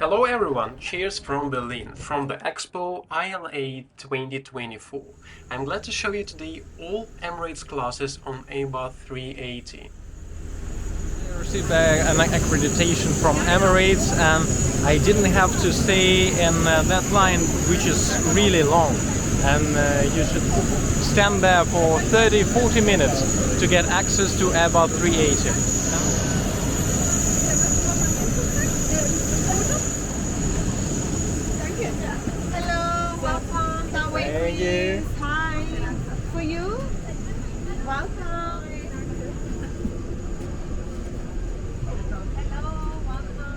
Hello everyone, cheers from Berlin, from the Expo ILA2024. I'm glad to show you today all Emirates classes on A380. I received an accreditation from Emirates and I didn't have to stay in that line, which is really long. And you should stand there for 30-40 minutes to get access to Airbus 380. Hello, welcome. Now wait for you. Hi. For you? Welcome. Hello, welcome.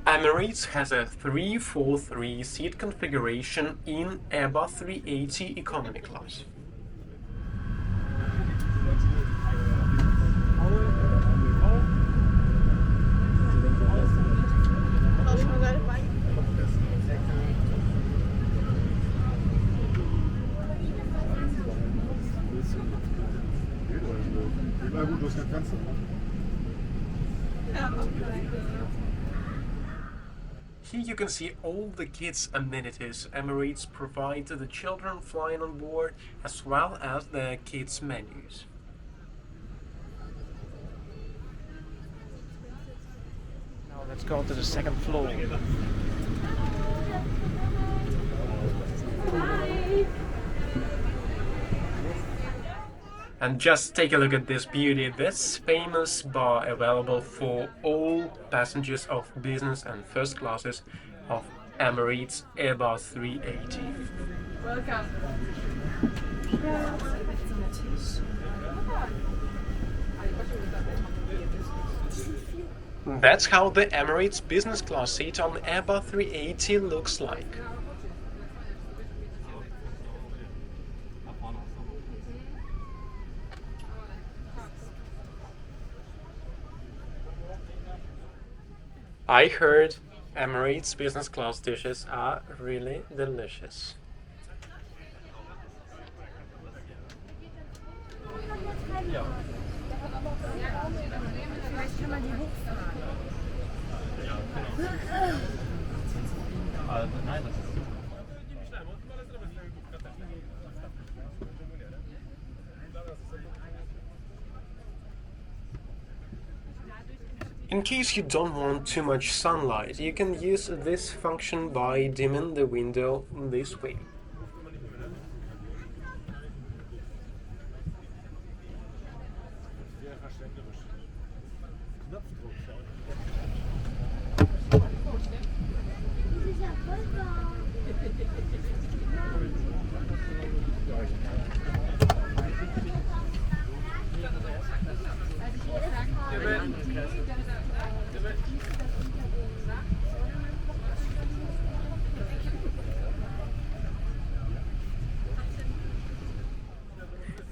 Emirates has a 343 seat configuration in Airbus 380 economy class. Here you can see all the kids' amenities Emirates provide to the children flying on board, as well as the kids' menus. Now let's go to the second floor. And just take a look at this beauty, this famous bar available for all passengers of business and first classes of Emirates Airbus 380. Welcome. That's how the Emirates business class seat on Airbus 380 looks like. I heard Emirates business class dishes are really delicious. In case you don't want too much sunlight, you can use this function by dimming the window this way.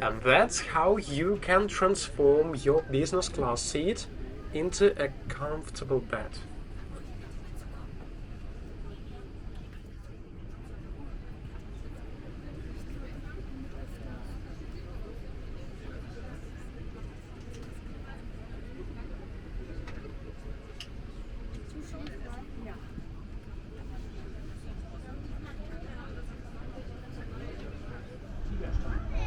And that's how you can transform your business class seat into a comfortable bed.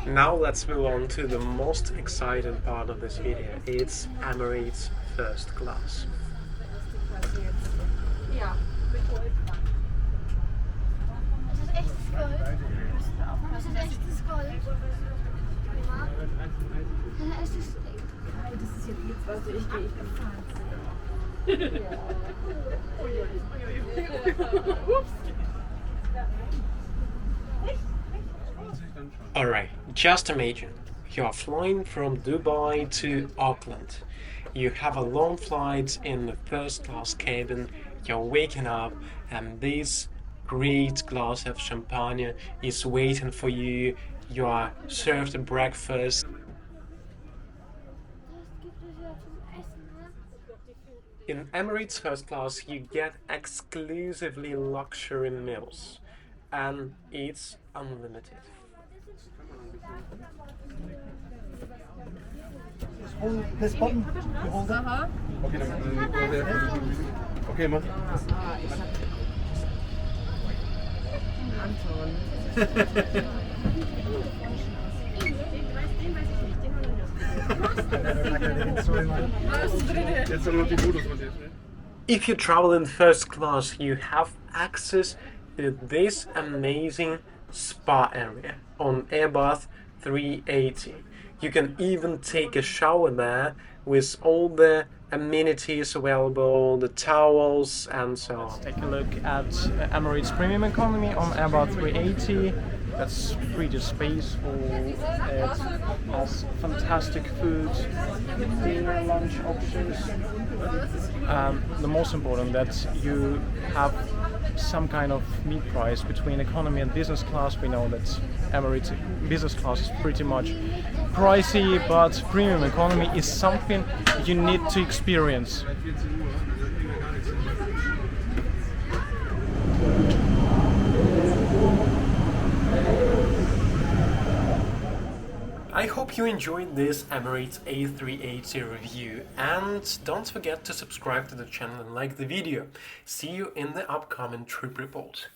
Now let's move on to the most exciting part of this video. It's Emirates first class. Ja, mit Gold. Das ist echtes Gold. Das ist echtes Gold. Ja. Es ist. Das ist jetzt, was ich gehe. Ups. Alright, just imagine. You are flying from Dubai to Auckland. You have a long flight in the first class cabin. You're waking up and this great glass of champagne is waiting for you. You are served breakfast. In Emirates First Class, you get exclusively luxury meals, and it's unlimited. Hold this button. You hold it. Okay, okay, mach. If you travel in first class, you have access to this amazing spa area on Airbus A380. You can even take a shower there with all the amenities available, the towels and so on. Take a look at Emirates Premium Economy on Airbus 380. That's pretty spaceful. It has fantastic food, dinner, lunch options. The most important that you have some kind of mid price between economy and business class. We know that Emirates business class is pretty much pricey, but premium economy is something you need to experience. I hope you enjoyed this Emirates A380 review, and don't forget to subscribe to the channel and like the video. See you in the upcoming trip report.